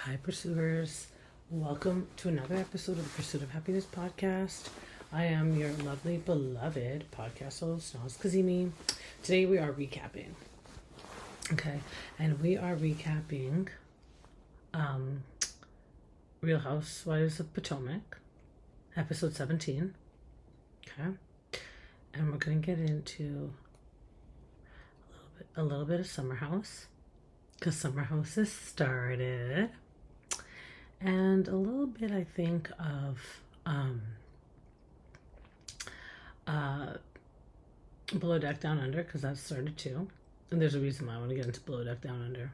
Hi, pursuers. Welcome to another episode of the Pursuit of Happiness podcast. I am your lovely, beloved podcast host, Naz Kazimi. Today we are recapping. Okay, and we are recapping Real Housewives of Potomac, episode 17. Okay, and we're going to get into a little bit of Summer House, because Summer House has started. And a little bit, I think, of Below Deck Down Under, because that started too. And there's a reason why I want to get into Below Deck Down Under.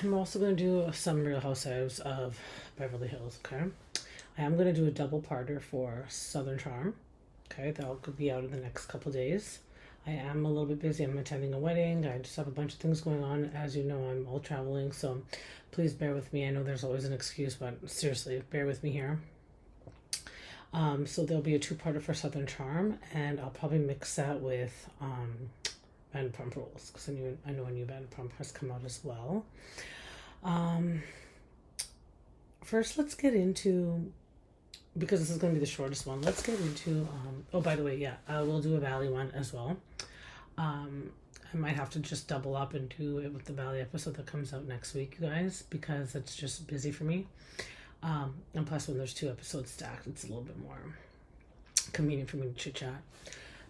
I'm also going to do some Real Housewives of Beverly Hills, okay? I am going to do a double-parter for Southern Charm, okay? That could be out in the next couple days. I am a little bit busy. I'm attending a wedding. I just have a bunch of things going on. As you know, I'm all traveling, so please bear with me. I know there's always an excuse, but seriously, bear with me here. So there'll be a two-parter for Southern Charm, and I'll probably mix that with Vanderpump Rules, because I know a new Vanderpump has come out as well. First, let's get into, because this is going to be the shortest one, let's get into, oh, by the way, yeah, I will do a Valley one as well. I might have to just double up and do it with the Valley episode that comes out next week, you guys, because it's just busy for me. And plus, when there's two episodes stacked, it's a little bit more convenient for me to chit-chat.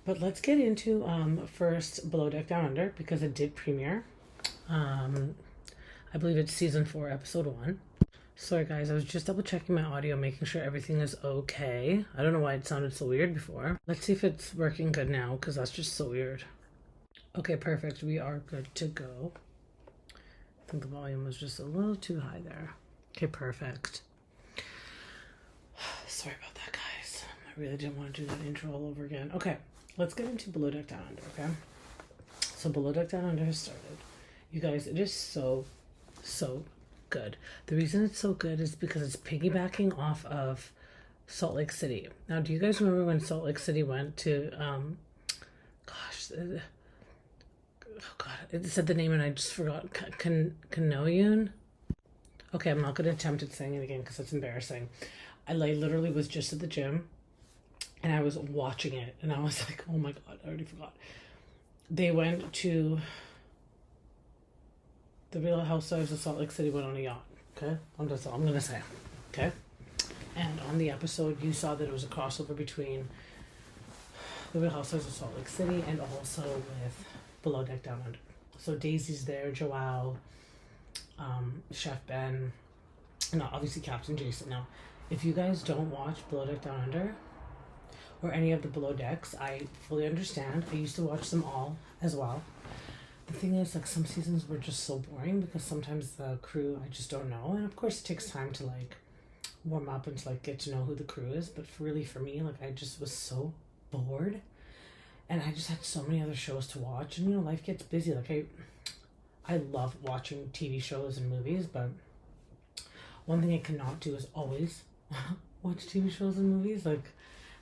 But let's get into, first, Below Deck Down Under, because it did premiere. I believe it's season 4, episode 1. Sorry guys, I was just double checking my audio, making sure everything is okay. I don't know why it sounded so weird before. Let's see if it's working good now, because that's just so weird. Okay, perfect. We are good to go. I think the volume was just a little too high there. Okay, perfect. Sorry about that, guys. I really didn't want to do that intro all over again. Okay, let's get into Below Deck Down Under, okay? So Below Deck Down Under has started. You guys, it is so good. The reason it's so good is because it's piggybacking off of Salt Lake City. Now, do you guys remember when Salt Lake City went to, oh god, it said the name and I just forgot. Kanoyun? Okay, I'm not going to attempt at saying it again because it's embarrassing. I literally was just at the gym and I was watching it and I was like, oh my god, I already forgot. They went to the Real Housewives of Salt Lake City, went on a yacht, okay? That's all I'm going to say, okay? And on the episode, you saw that it was a crossover between the Real Housewives of Salt Lake City and also with Below Deck Down Under. So Daisy's there, Joelle, Chef Ben, and obviously Captain Jason. Now, if you guys don't watch Below Deck Down Under or any of the Below Decks, I fully understand. I used to watch them all as well. The thing is, like, some seasons were just so boring because sometimes the crew, I just don't know. And of course, it takes time to, like, warm up and to, like, get to know who the crew is. But really, for me, like, I just was so bored. And I just had so many other shows to watch. And, you know, life gets busy. Like, I love watching TV shows and movies, but one thing I cannot do is always watch TV shows and movies. Like,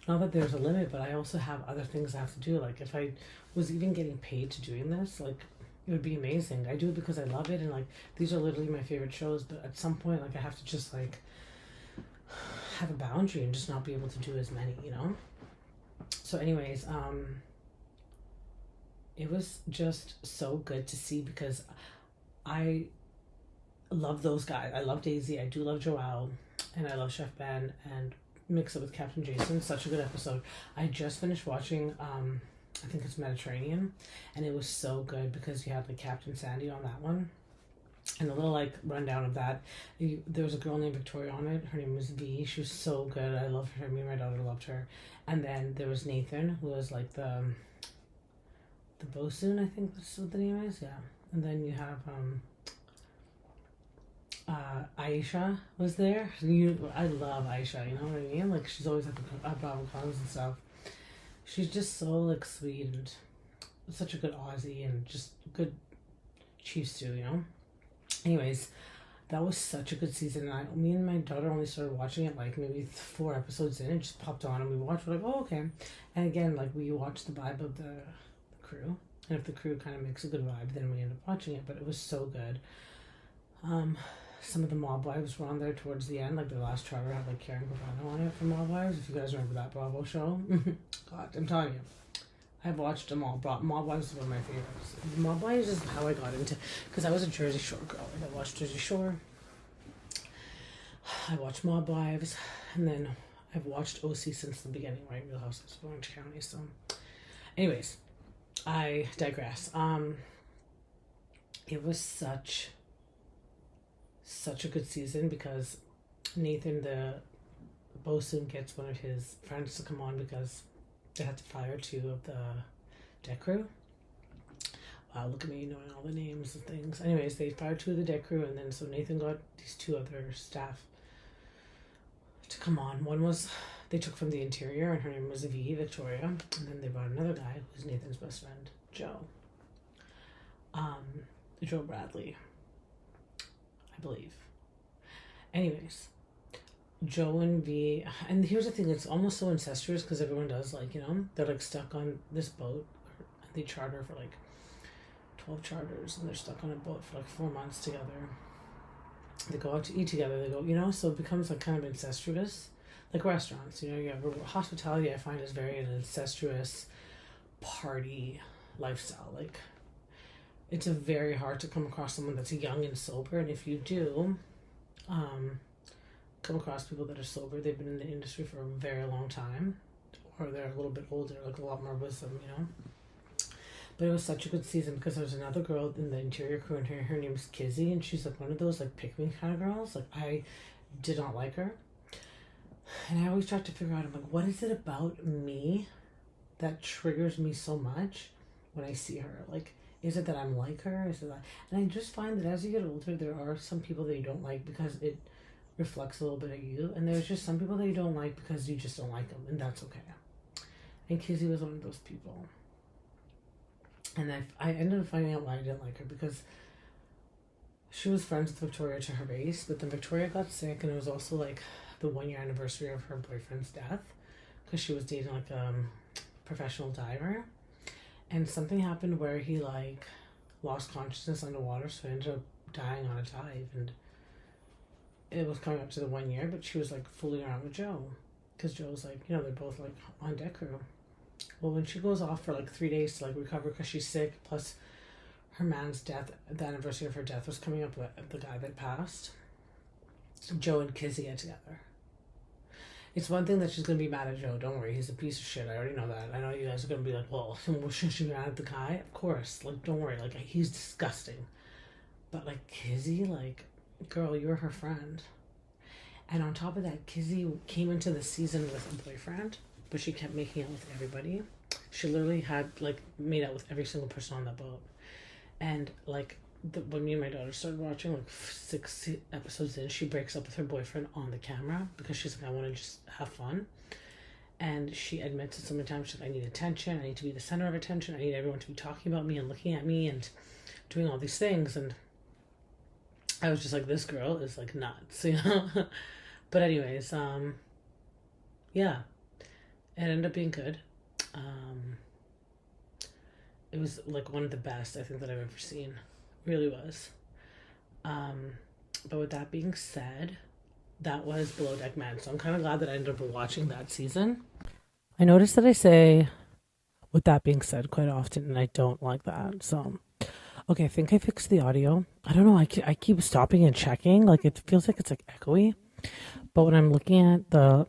not that there's a limit, but I also have other things I have to do. Like, if I was even getting paid to doing this, like, it would be amazing. I do it because I love it, and, like, these are literally my favorite shows, but at some point, like, I have to just, like, have a boundary and just not be able to do as many, you know? So anyways, it was just so good to see because I love those guys. I love Daisy, I do love Joelle, and I love Chef Ben, and mix it with Captain Jason. Such a good episode. I just finished watching I think it's Mediterranean, and it was so good because you had like Captain Sandy on that one, and a little like rundown of that. There was a girl named Victoria on it. Her name was V. She was so good. I loved her. Me and my daughter loved her. And then there was Nathan, who was like the bosun, I think that's what the name is. Yeah. And then you have Aisha was there. I love Aisha, you know what I mean? Like, she's always at the Bravo cons and stuff. She's just so, like, sweet and such a good Aussie and just good chief stew, you know? Anyways, that was such a good season. And me and my daughter only started watching it, like, maybe 4 episodes in. It just popped on and we watched. We're like, oh, okay. And again, like, we watched the vibe of the crew. And if the crew kind of makes a good vibe, then we end up watching it. But it was so good. some of the mob wives were on there towards the end. Like the last charter had like Karen Gravano on it from Mob Wives. If you guys remember that Bravo show. God, I'm telling you. I've watched them all. Mob Wives is one of my favorites. Mob Wives is how I got into, because I was a Jersey Shore girl. Like I watched Jersey Shore. I watched Mob Wives, and then I've watched OC since the beginning, right? Real Housewives of Orange County. So, anyways, I digress. It was such a good season because Nathan, the bosun, gets one of his friends to come on because they had to fire 2 of the deck crew. Wow, look at me knowing all the names and things. Anyways, they fired 2 of the deck crew, and then so Nathan got these 2 other staff to come on. One was they took from the interior, and her name was Victoria, and then they brought another guy who's Nathan's best friend, Joe. Joe Bradley, I believe. Anyways, Joe and V, and here's the thing, it's almost so incestuous because everyone does, like, you know, they're like stuck on this boat. They charter for like 12 charters, and they're stuck on a boat for like 4 months together. They go out to eat together, they go, you know, so it becomes like kind of incestuous, like restaurants, you know. You have hospitality, I find, is very an incestuous party lifestyle. Like, it's a very hard to come across someone that's young and sober, and if you do come across people that are sober, they've been in the industry for a very long time, or they're a little bit older, like a lot more wisdom, you know. But it was such a good season because there was another girl in the interior crew, and her name's Kizzy, and she's like one of those like pick me kind of girls. Like, I did not like her, and I always tried to figure out, I'm like, what is it about me that triggers me so much when I see her? Like, is it that I'm like her? Is it that? And I just find that as you get older, there are some people that you don't like because it reflects a little bit of you, and there's just some people that you don't like because you just don't like them, and that's okay. And Kizzy was one of those people. And I ended up finding out why I didn't like her, because she was friends with Victoria to her base, but then Victoria got sick, and it was also like the 1-year anniversary of her boyfriend's death, because she was dating like a professional diver, and something happened where he like lost consciousness underwater, so he ended up dying on a dive, and it was coming up to the 1 year, but she was like fooling around with Joe, because Joe was like, you know, they're both like on deck crew. Well, when she goes off for like 3 days to like recover because she's sick, plus her man's death, the anniversary of her death was coming up with the guy that passed, Joe and Kizzy get together. It's one thing that she's going to be mad at Joe. Don't worry, he's a piece of shit. I already know that. I know you guys are going to be like, well, shouldn't she be mad at the guy? Of course. Like, don't worry. Like, he's disgusting. But like, Kizzy, like, girl, you're her friend. And on top of that, Kizzy came into the season with a boyfriend, but she kept making out with everybody. She literally had like made out with every single person on that boat. And like when me and my daughter started watching, like 6 episodes in, she breaks up with her boyfriend on the camera because she's like, I want to just have fun. And she admits it so many times, she's like, I need attention, I need to be the center of attention, I need everyone to be talking about me and looking at me and doing all these things. And I was just like, this girl is like nuts, you know. But anyways, yeah, it ended up being good. It was like one of the best I think that I've ever seen. Really was. But with that being said, that was Below Deck Men. So I'm kind of glad that I ended up watching that season. I noticed that I say with that being said quite often, and I don't like that. So, okay, I think I fixed the audio. I don't know. I keep stopping and checking. Like, it feels like it's like echoey. But when I'm looking at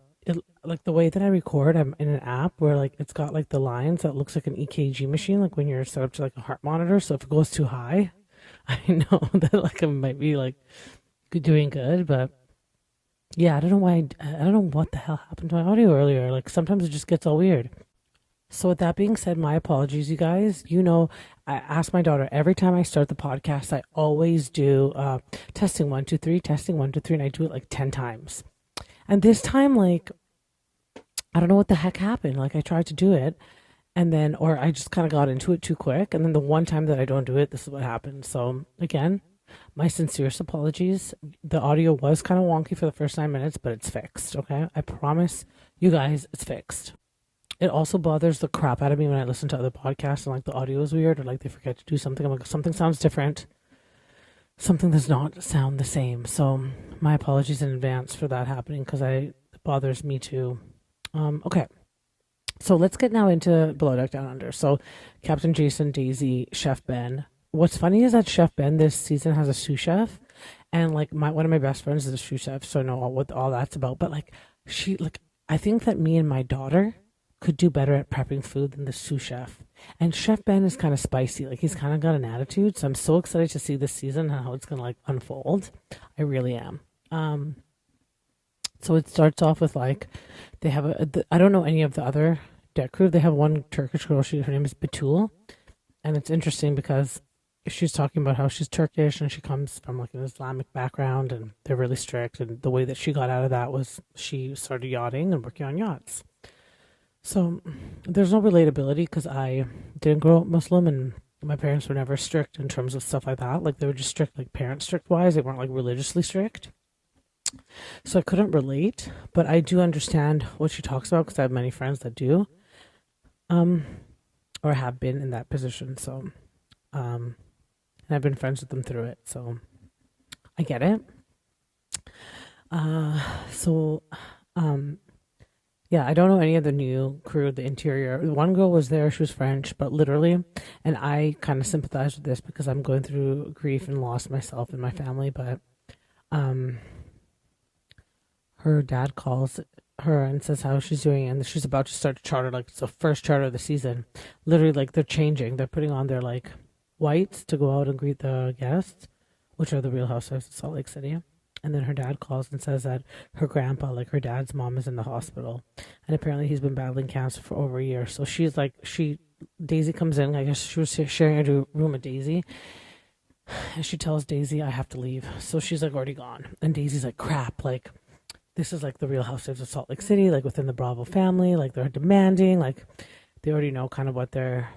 like the way that I record, I'm in an app where like it's got like the lines that looks like an EKG machine, like when you're set up to like a heart monitor. So if it goes too high, I know that like I might be like doing good, but yeah, I don't know why. I don't know what the hell happened to my audio earlier. Like sometimes it just gets all weird. So with that being said, my apologies, you guys. You know, I ask my daughter every time I start the podcast. I always do testing 1 2 3, testing 1 2 3, and I do it like 10 times. And this time, like, I don't know what the heck happened. Like, I tried to do it, and then, or I just kind of got into it too quick. And then the one time that I don't do it, this is what happened. So, again, my sincerest apologies. The audio was kind of wonky for the first 9 minutes, but it's fixed, okay? I promise you guys it's fixed. It also bothers the crap out of me when I listen to other podcasts and, like, the audio is weird or, like, they forget to do something. I'm like, something sounds different. something does not sound the same. So my apologies in advance for that happening because it bothers me too. Okay, so let's get now into Below Deck Down Under. So Captain Jason, Daisy, Chef Ben. What's funny is that Chef Ben this season has a sous chef, and like one of my best friends is a sous chef, so I know what all that's about. But like I think that me and my daughter could do better at prepping food than the sous chef. And Chef Ben is kind of spicy. Like he's kind of got an attitude. So I'm so excited to see this season and how it's gonna like unfold. I really am. So it starts off with like they have I don't know any of the other deck crew. They have one Turkish girl. Her name is Batul, and it's interesting because she's talking about how she's Turkish and she comes from like an Islamic background and they're really strict. And the way that she got out of that was she started yachting and working on yachts. So there's no relatability because I didn't grow up Muslim and my parents were never strict in terms of stuff like that. Like they were just strict, like parent strict wise. They weren't like religiously strict. So I couldn't relate, but I do understand what she talks about because I have many friends that do, or have been in that position. So, and I've been friends with them through it. So I get it. So, yeah, I don't know any of the new crew, the interior. One girl was there, she was French, but literally, and I kind of sympathize with this because I'm going through grief and loss myself and my family, but her dad calls her and says how she's doing, and she's about to start to charter, like it's the first charter of the season. Literally, like they're changing, they're putting on their like whites to go out and greet the guests, which are the Real Housewives of Salt Lake City. And then her dad calls and says that her grandpa, like her dad's mom, is in the hospital. And apparently he's been battling cancer for over a year. So she's like, Daisy comes in. I guess she was sharing a room with Daisy. And she tells Daisy, I have to leave. So she's like already gone. And Daisy's like, crap. Like, this is like the Real Housewives of Salt Lake City, like within the Bravo family. Like they're demanding. Like they already know kind of what they're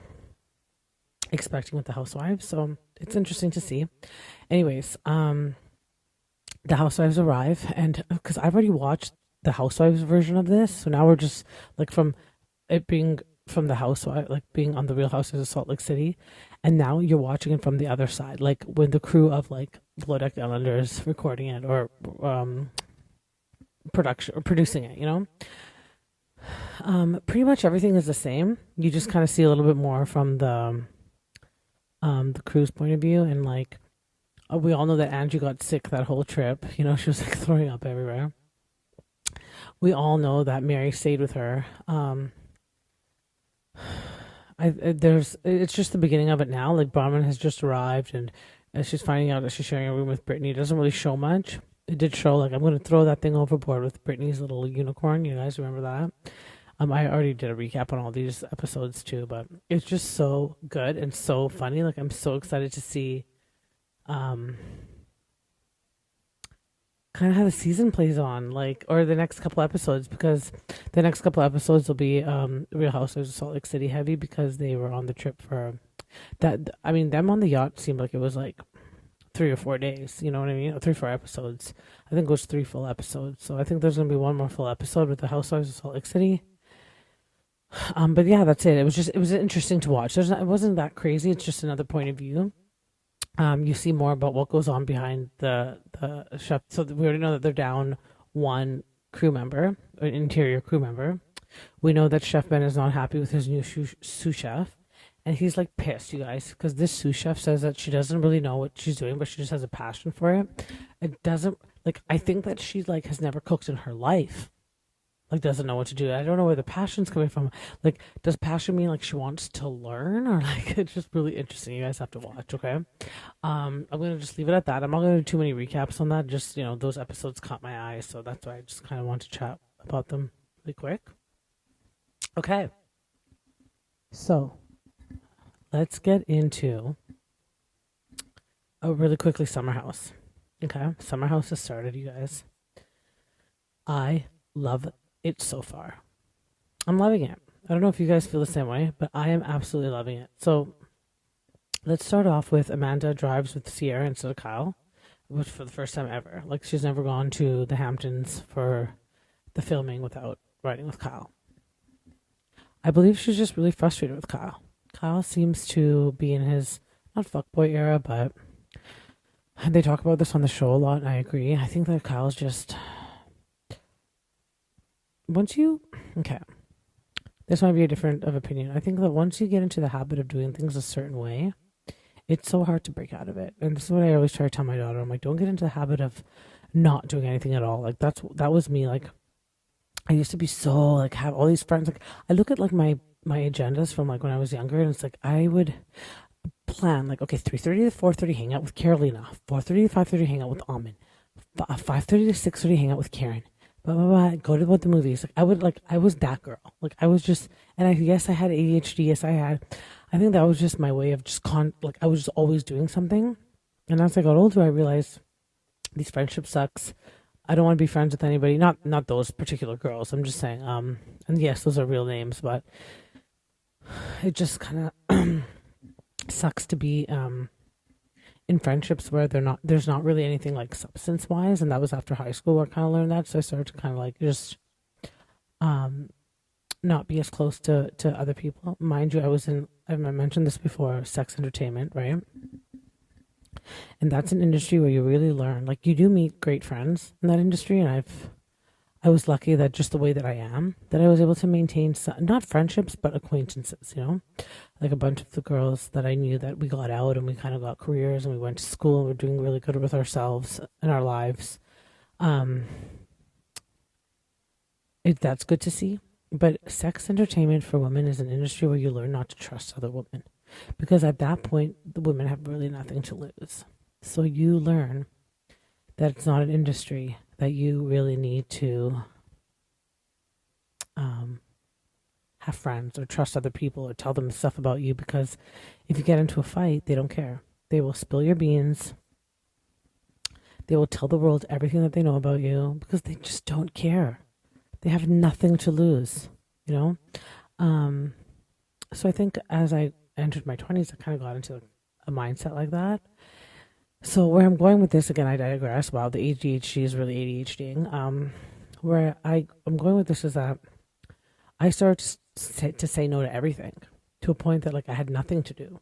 expecting with the housewives. So it's interesting to see. Anyways, the housewives arrive, and because I've already watched the housewives version of this, so now we're just like from it being from the housewife, like being on the Real Housewives of Salt Lake City, and now you're watching it from the other side, like when the crew of like Below Deck Down Under is recording it or production or producing it, you know. Pretty much everything is the same. You just kind of see a little bit more from the crew's point of view, and like. We all know that Angie got sick that whole trip. You know, she was like throwing up everywhere. We all know that Mary stayed with her. It's just the beginning of it now. Like Bronwyn has just arrived, and she's finding out that she's sharing a room with Brittany. It doesn't really show much. It did show like I'm going to throw that thing overboard with Brittany's little unicorn. You guys remember that? I already did a recap on all these episodes too, but it's just so good and so funny. Like I'm so excited to see. Kind of how the season plays on, like, or the next couple episodes, because the next couple episodes will be Real Housewives of Salt Lake City heavy because they were on the trip for that. I mean, them on the yacht seemed like it was like 3 or 4 days. You know what I mean? 3 or 4 episodes. I think it was 3 full episodes. So I think there's gonna be one more full episode with the Housewives of Salt Lake City. But yeah, that's it. It was interesting to watch. It wasn't that crazy. It's just another point of view. You see more about what goes on behind the chef. So we already know that they're down one crew member, an interior crew member. We know that Chef Ben is not happy with his new sous chef. And he's like pissed, you guys, because this sous chef says that she doesn't really know what she's doing, but she just has a passion for it. It doesn't, like, I think that she like has never cooked in her life. Like doesn't know what to do. I don't know where the passion's coming from. Like, does passion mean like she wants to learn, or like it's just really interesting? You guys have to watch, okay? I'm gonna just leave it at that. I'm not gonna do too many recaps on that. Just those episodes caught my eye, so that's why I just kind of want to chat about them really quick. Okay, so let's get into really quickly Summer House. Okay, Summer House has started, you guys. I love it so far. I'm loving it. I don't know if you guys feel the same way, but I am absolutely loving it. So let's start off with Amanda drives with Sierra instead of Kyle, which for the first time ever. Like she's never gone to the Hamptons for the filming without riding with Kyle. I believe she's just really frustrated with Kyle. Kyle seems to be in his, not fuckboy era, but And they talk about this on the show a lot, and I agree. I think that Kyle's just once you okay. This might be a different of opinion. I think that once you get into the habit of doing things a certain way, it's so hard to break out of it. And this is what I always try to tell my daughter. I'm like, don't get into the habit of not doing anything at all. Like that was me. Like I used to be so like have all these friends. Like I look at like my agendas from like when I was younger, and it's like I would plan like, okay, 3:30 to 4:30 hang out with Carolina, 4:30 to 5:30 hang out with Amin, 5:30 to 6:30 hang out with Karen, blah blah blah, go to the movies. Like I was that girl. Like I was just, and yes, I had ADHD. Yes, I think that was just my way of just like I was just always doing something. And as I got older, I realized these friendships sucks. I don't want to be friends with anybody. Not those particular girls. I'm just saying. And yes, those are real names, but it just kind of sucks to be in friendships where there's not really anything like substance wise. And that was after high school where I kind of learned that. So I started to kind of like just not be as close to other people. Mind you, I mentioned this before, sex entertainment, right? And that's an industry where you really learn. Like you do meet great friends in that industry, and I was lucky that just the way that I am, that I was able to maintain not friendships but acquaintances. Like a bunch of the girls that I knew that we got out and we kind of got careers and we went to school and we're doing really good with ourselves and our lives. That's good to see. But sex entertainment for women is an industry where you learn not to trust other women. Because at that point, the women have really nothing to lose. So you learn that it's not an industry that you really need to have friends or trust other people or tell them stuff about you. Because if you get into a fight, they don't care. They will spill your beans. They will tell the world everything that they know about you because they just don't care. They have nothing to lose, So I think as I entered my 20s, I kind of got into a mindset like that. So where I'm going with this, again, I digress. Wow, the ADHD is really ADHDing. Where I'm going with this is that I started to say no to everything to a point that like I had nothing to do.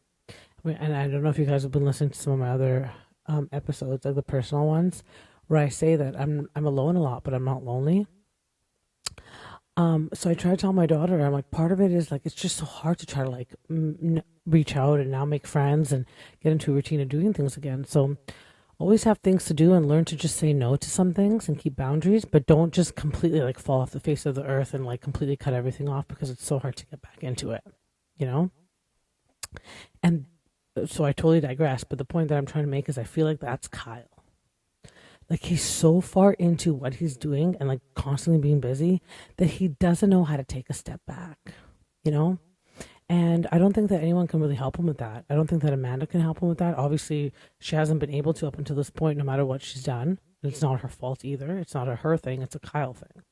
And I don't know if you guys have been listening to some of my other episodes, like the personal ones, where I say that I'm alone a lot, but I'm not lonely. So I try to tell my daughter, I'm like, part of it is like, it's just so hard to try to like reach out and now make friends and get into a routine of doing things again. So always have things to do and learn to just say no to some things and keep boundaries, but don't just completely like fall off the face of the earth and like completely cut everything off because it's so hard to get back into it, And so I totally digress, but the point that I'm trying to make is I feel like that's Kyle. Like he's so far into what he's doing and like constantly being busy that he doesn't know how to take a step back, And I don't think that anyone can really help him with that. I don't think that Amanda can help him with that. Obviously, she hasn't been able to up until this point, no matter what she's done. It's not her fault either. It's not a her thing. It's a Kyle thing.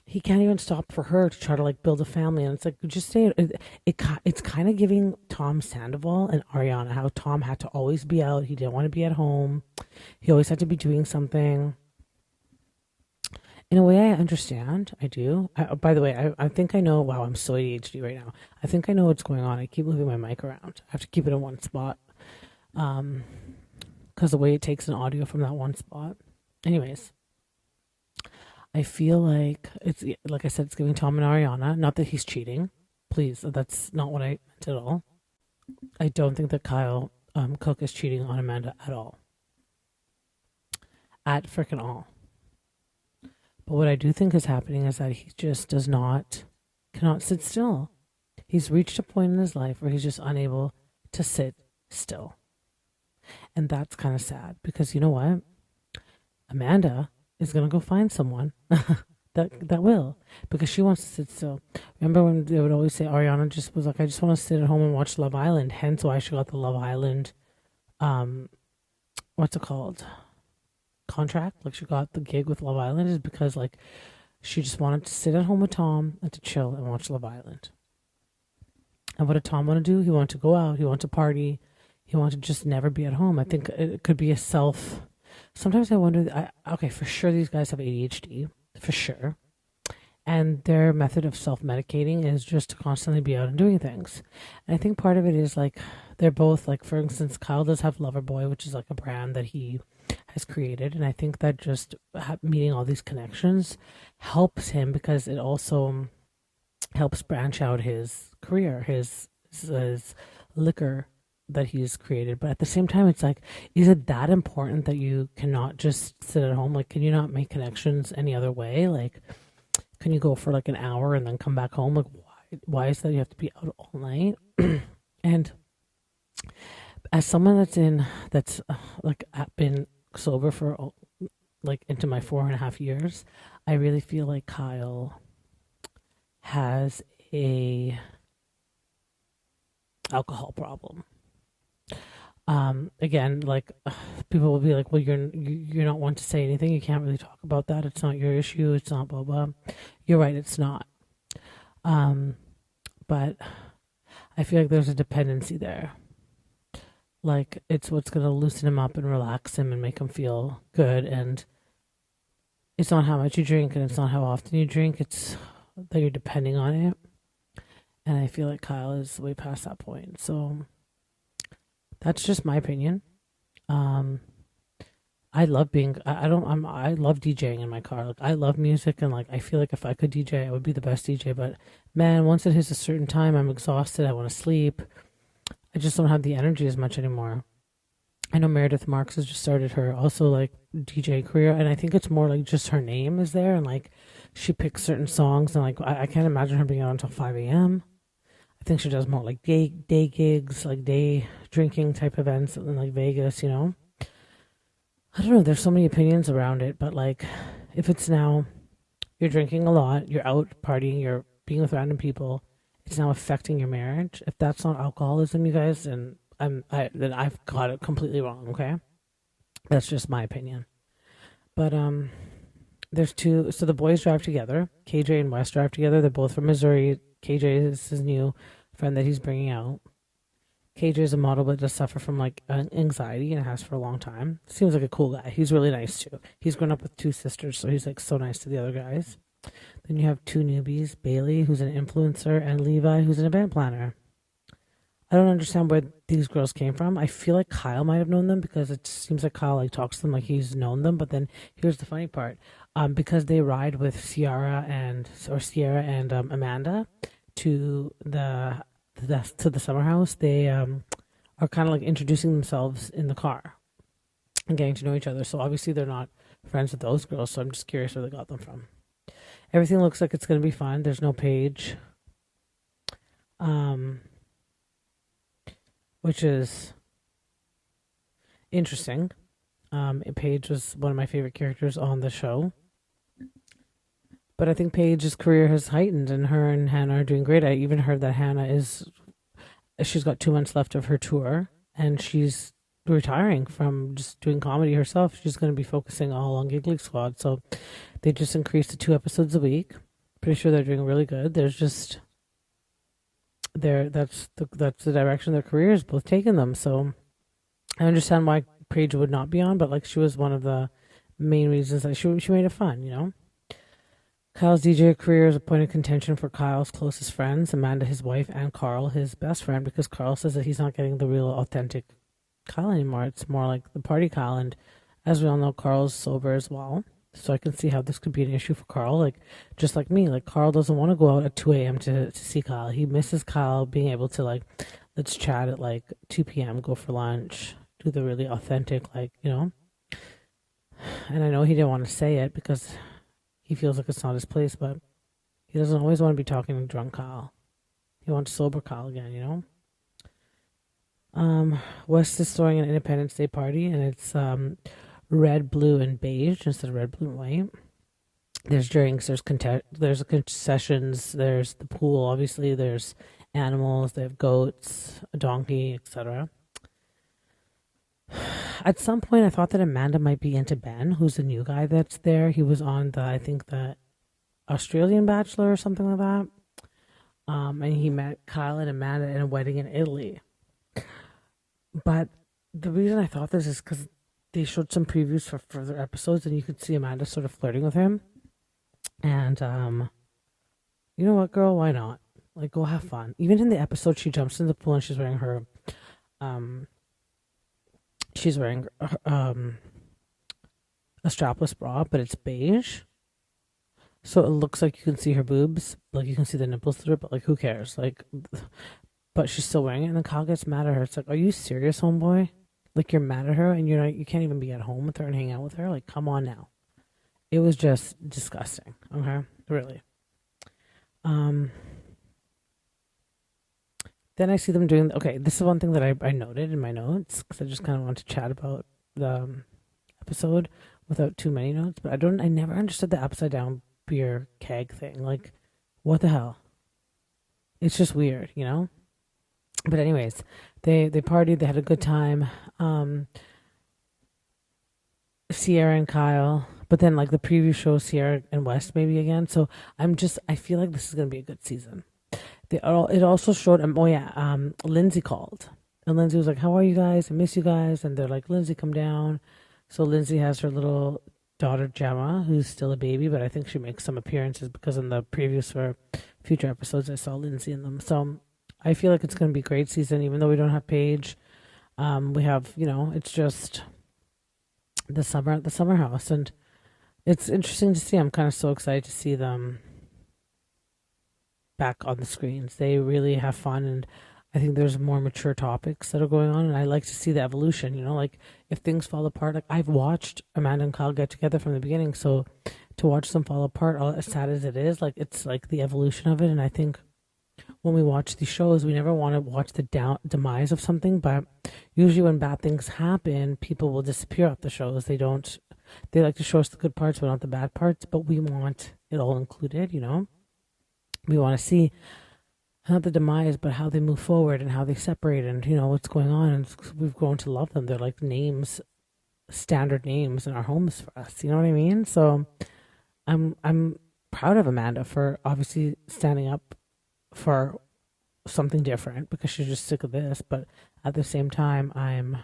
He can't even stop for her to try to like build a family, and it's like just say it's kind of giving Tom Sandoval and Ariana how Tom had to always be out. He didn't want to be at home. He always had to be doing something. In a way, I understand. I do. By the way, I think I know. Wow, I'm so ADHD right now. I think I know what's going on. I keep moving my mic around. I have to keep it in one spot, because the way it takes an audio from that one spot. Anyways. I feel like it's, like I said, it's giving Tom and Ariana. Not that he's cheating. Please, that's not what I meant at all. I don't think that Kyle Cook is cheating on Amanda at all. At frickin' all. But what I do think is happening is that he just cannot sit still. He's reached a point in his life where he's just unable to sit still. And that's kind of sad because you know what? Amanda is going to go find someone that will, because she wants to sit still. Remember when they would always say Ariana just was like, I just want to sit at home and watch Love Island, hence why she got the Love Island what's it called, contract, like she got the gig with Love Island, is because like she just wanted to sit at home with Tom and to chill and watch Love Island. And what did Tom want to do? He wanted to go out, he wanted to party, he wanted to just never be at home. I think it could be sometimes I wonder, okay, for sure these guys have ADHD, for sure. And their method of self-medicating is just to constantly be out and doing things. And I think part of it is like they're both like, for instance, Kyle does have Loverboy, which is like a brand that he has created, and I think that just meeting all these connections helps him because it also helps branch out his career, his liquor that he's created. But at the same time, it's like, is it that important that you cannot just sit at home? Like, can you not make connections any other way? Like, can you go for like an hour and then come back home? Like, why is that you have to be out all night? And as someone that's like been sober for like into my 4.5 years, I really feel like Kyle has a alcohol problem. Again, like people will be like, well, you're not one to say anything. You can't really talk about that. It's not your issue. It's not blah blah. You're right. It's not. But I feel like there's a dependency there. Like it's what's gonna loosen him up and relax him and make him feel good. And it's not how much you drink, and it's not how often you drink. It's that you're depending on it. And I feel like Kyle is way past that point. So that's just my opinion. I love being. I love DJing in my car. Like I love music, and like I feel like if I could DJ, I would be the best DJ. But man, once it hits a certain time, I'm exhausted. I want to sleep. I just don't have the energy as much anymore. I know Meredith Marks has just started her also like DJ career, and I think it's more like just her name is there, and like she picks certain songs, and like I can't imagine her being out until 5 a.m. I think she does more like day gigs, like day drinking type events in like Vegas, you know. I don't know, there's so many opinions around it, but like if it's now you're drinking a lot, you're out partying, you're being with random people, it's now affecting your marriage. If that's not alcoholism, you guys, then then I've got it completely wrong, okay? That's just my opinion. But there's two, so the boys drive together. KJ and Wes drive together. They're both from Missouri. KJ is his new friend that he's bringing out. KJ is a model but does suffer from like anxiety and has for a long time. Seems like a cool guy. He's really nice too. He's grown up with two sisters, so he's like so nice to the other guys. Then you have two newbies, Bailey, who's an influencer, and Levi, who's an event planner. I don't understand where these girls came from. I feel like Kyle might have known them because it seems like Kyle like talks to them like he's known them. But then here's the funny part: because they ride with Sierra and Amanda to the summer house, they are kind of like introducing themselves in the car and getting to know each other. So obviously they're not friends with those girls. So I'm just curious where they got them from. Everything looks like it's going to be fun. There's no Paige. Which is interesting. Paige was one of my favorite characters on the show. But I think Paige's career has heightened, and her and Hannah are doing great. I even heard that she's got 2 months left of her tour, and she's retiring from just doing comedy herself. She's going to be focusing all on Gig League Squad. So they just increased to 2 episodes a week. Pretty sure they're doing really good. There's just... that's the direction their career has both taken them. So I understand why Paige would not be on, but like she was one of the main reasons that she made it fun, you know. Kyle's DJ career is a point of contention for Kyle's closest friends, Amanda, his wife, and Carl, his best friend, because Carl says that he's not getting the real authentic Kyle anymore. It's more like the party Kyle, and as we all know, Carl's sober as well. So I can see how this could be an issue for Carl. Like, just like me, like Carl doesn't want to go out at 2 a.m. to see Kyle. He misses Kyle being able to like, let's chat at like 2 p.m., go for lunch, do the really authentic, like, you know. And I know he didn't want to say it because he feels like it's not his place, but he doesn't always want to be talking to drunk Kyle. He wants sober Kyle again, you know. West is throwing an Independence Day party, and it's red, blue, and beige instead of red, blue, and white. There's drinks, there's concessions, there's the pool, obviously, there's animals, they have goats, a donkey, etc. At some point, I thought that Amanda might be into Ben, who's the new guy that's there. He was on the Australian Bachelor or something like that. And he met Kyle and Amanda in a wedding in Italy. But the reason I thought this is because they showed some previews for further episodes, and you could see Amanda sort of flirting with him. And you know what, girl? Why not? Like, go have fun. Even in the episode, she jumps in the pool and she's wearing her Um, she's wearing a strapless bra, but it's beige. So it looks like you can see her boobs, like you can see the nipples through it, but like who cares? Like, but she's still wearing it, and then Kyle gets mad at her. It's like, are you serious, homeboy? Like you're mad at her, and you can't even be at home with her and hang out with her. Like, come on now. It was just disgusting. Okay, really. Um. Then I see them doing. Okay, this is one thing that I noted in my notes because I just kind of want to chat about the episode without too many notes. But I never understood the upside down beer keg thing. Like, what the hell? It's just weird, you know. But anyways, they partied. They had a good time. Sierra and Kyle. But then like the preview shows Sierra and West maybe again. So I feel like this is gonna be a good season. It also showed Lindsay called. And Lindsay was like, how are you guys? I miss you guys. And they're like, Lindsay, come down. So Lindsay has her little daughter Gemma, who's still a baby, but I think she makes some appearances because in the previews for future episodes I saw Lindsay in them. So I feel like it's gonna be a great season, even though we don't have Paige. We have, it's just the summer at the summer house, and it's interesting to see. I'm kind of so excited to see them back on the screens. They really have fun, and I think there's more mature topics that are going on, and I like to see the evolution, like if things fall apart. Like I've watched Amanda and Kyle get together from the beginning, so to watch them fall apart, all as sad as it is, like it's like the evolution of it. And I think when we watch these shows, we never want to watch the demise of something, but usually when bad things happen, people will disappear off the shows. They like to show us the good parts but not the bad parts, but we want it all included. We want to see not the demise, but how they move forward and how they separate, and what's going on. And we've grown to love them. They're like names, standard names in our homes for us. You know what I mean? So I'm proud of Amanda for obviously standing up for something different because she's just sick of this. But at the same time, I'm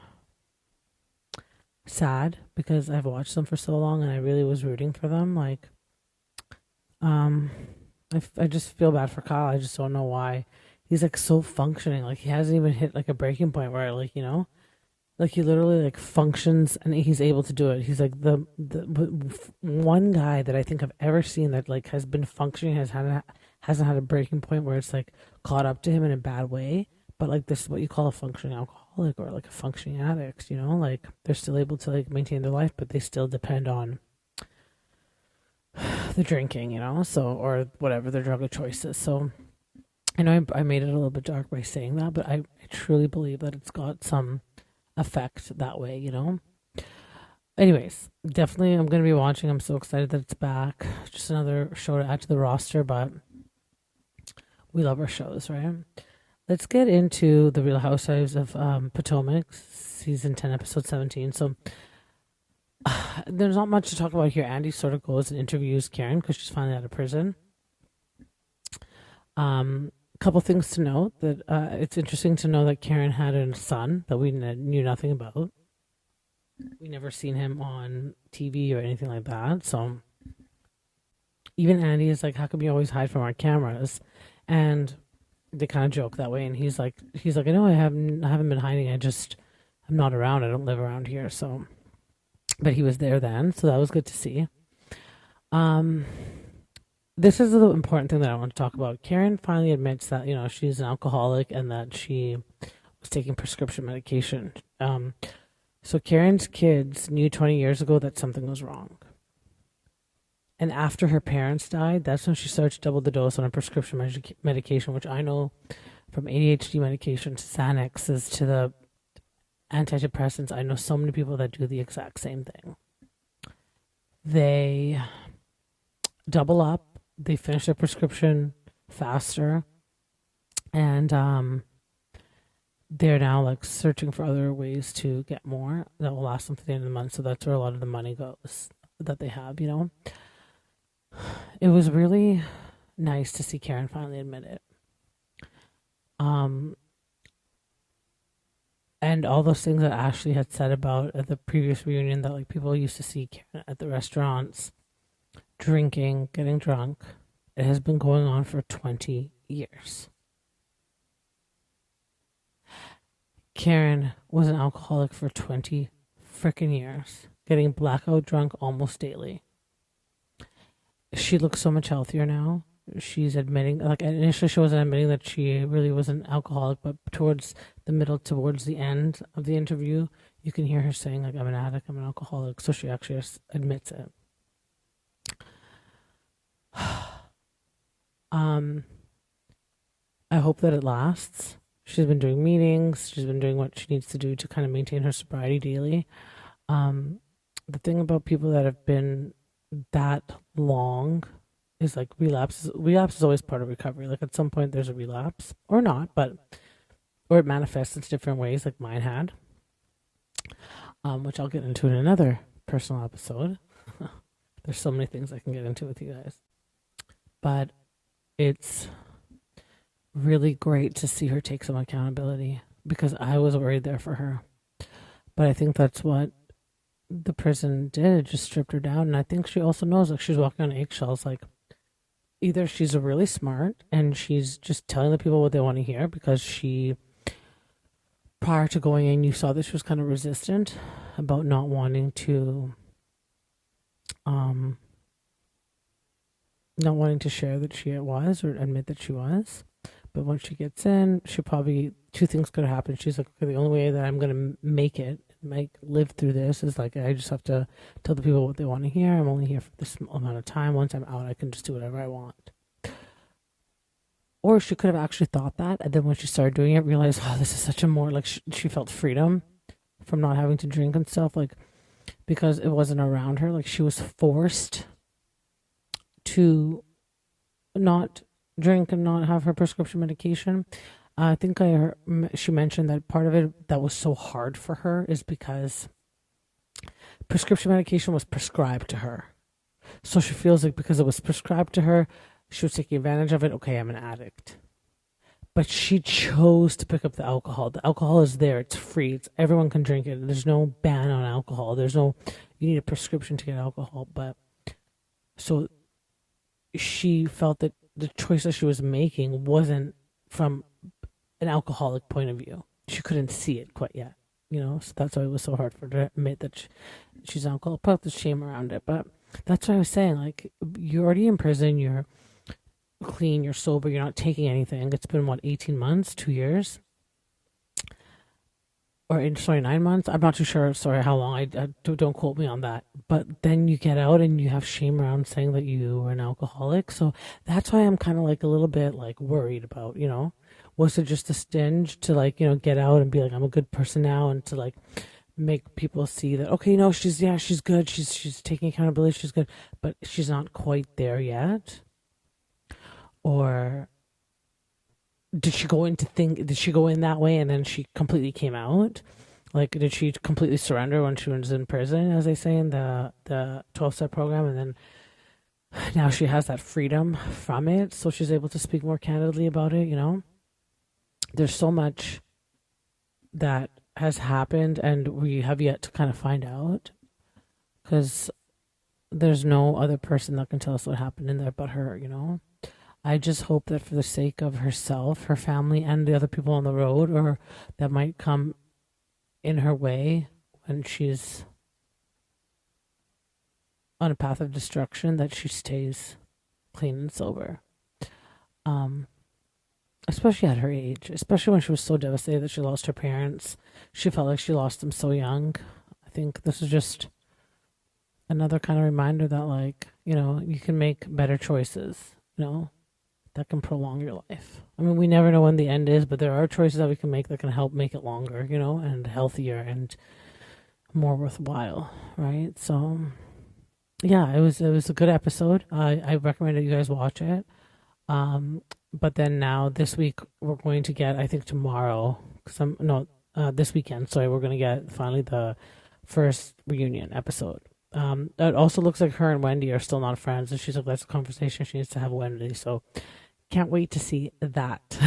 sad because I've watched them for so long and I really was rooting for them. Like, I just feel bad for Kyle. I just don't know why he's like so functioning. Like he hasn't even hit like a breaking point where like like he literally like functions and he's able to do it. He's like the one guy that I think I've ever seen that like has been functioning, hasn't had a breaking point where it's like caught up to him in a bad way. But like this is what you call a functioning alcoholic or like a functioning addict. Like they're still able to like maintain their life, but they still depend on the drinking, so, or whatever their drug of choice is. So I know I made it a little bit dark by saying that, but I truly believe that it's got some effect that way. Anyways, definitely I'm going to be watching. I'm so excited that it's back. Just another show to add to the roster, but we love our shows, right? Let's get into the Real Housewives of Potomac, season 10, episode 17. So there's not much to talk about here. Andy sort of goes and interviews Karen because she's finally out of prison. Couple things to note that it's interesting to know that Karen had a son that we knew nothing about. We never seen him on TV or anything like that. So even Andy is like, how come you always hide from our cameras? And they kind of joke that way. And he's like, I know I haven't been hiding. I'm not around. I don't live around here. So, but he was there then. So that was good to see. This is the important thing that I want to talk about. Karen finally admits that, she's an alcoholic and that she was taking prescription medication. So Karen's kids knew 20 years ago that something was wrong. And after her parents died, that's when she started to double the dose on a prescription medication, which I know from ADHD medication to Xanaxes to the antidepressants. I know so many people that do the exact same thing. They double up. They finish their prescription faster, and they're now like searching for other ways to get more that will last them to the end of the month. So that's where a lot of the money goes that they have. It was really nice to see Karen finally admit it. And all those things that Ashley had said about at the previous reunion, that like people used to see Karen at the restaurants drinking, getting drunk. It has been going on for 20 years. Karen was an alcoholic for 20 freaking years, getting blackout drunk almost daily. She looks so much healthier now. She's admitting, like, initially she wasn't admitting that she really was an alcoholic, but towards the end of the interview, you can hear her saying, like, I'm an addict, I'm an alcoholic. So she actually admits it. I hope that it lasts. She's been doing meetings. She's been doing what she needs to do to kind of maintain her sobriety daily. The thing about people that have been that long is like relapse. Relapse is always part of recovery. Like at some point there's a relapse or not, or it manifests in different ways like mine had, which I'll get into in another personal episode. There's so many things I can get into with you guys. But it's really great to see her take some accountability because I was worried there for her. But I think that's what the prison did. It just stripped her down. And I think she also knows, like, she's walking on eggshells. Like, either she's really smart and she's just telling the people what they want to hear because she, prior to going in, you saw that she was kind of resistant about not wanting to share that she was or admit that she was. But once she gets in, she probably, two things could happen. She's like, okay, the only way that I'm going to live through this is like, I just have to tell the people what they want to hear. I'm only here for this amount of time. Once I'm out, I can just do whatever I want. Or she could have actually thought that. And then when she started doing it, realized, oh, this is such a more, like, she felt freedom from not having to drink and stuff. Like, because it wasn't around her. Like, she was forced to not drink and not have her prescription medication. I think she mentioned that part of it that was so hard for her is because prescription medication was prescribed to her. So she feels like because it was prescribed to her, she was taking advantage of it. Okay, I'm an addict. But she chose to pick up the alcohol. The alcohol is there. It's free. Everyone can drink it. There's no ban on alcohol. You need a prescription to get alcohol. But so she felt that the choice that she was making wasn't from an alcoholic point of view. She couldn't see it quite yet, so that's why it was so hard for her to admit that she's an alcoholic. Put the shame around it. But that's what I was saying. Like, you're already in prison. You're clean. You're sober. You're not taking anything. It's been, 18 months, 2 years? Or 9 months. I'm not too sure. Sorry, how long. I don't quote me on that. But then you get out and you have shame around saying that you were an alcoholic. So that's why I'm kind of like a little bit like worried about, was it just a stinge to like, get out and be like, I'm a good person now, and to like make people see that, okay, no, she's good. She's taking accountability. She's good, but she's not quite there yet. Or did she go in that way and then she completely came out? Like, did she completely surrender when she was in prison, as they say in the 12-step program, and then now she has that freedom from it, so she's able to speak more candidly about it, There's so much that has happened and we have yet to kind of find out, because there's no other person that can tell us what happened in there but her, I just hope that for the sake of herself, her family, and the other people on the road or that might come in her way when she's on a path of destruction, that she stays clean and sober. Especially at her age, especially when she was so devastated that she lost her parents. She felt like she lost them so young. I think this is just another kind of reminder that, like, you can make better choices, that can prolong your life. I mean, we never know when the end is, but there are choices that we can make that can help make it longer, and healthier and more worthwhile, right? So, yeah, it was a good episode. I recommend that you guys watch it. But then now this week we're going to get, I think tomorrow, this weekend, sorry, we're going to get finally the first reunion episode. It also looks like her and Wendy are still not friends, and she's like, that's a conversation she needs to have with Wendy. So can't wait to see that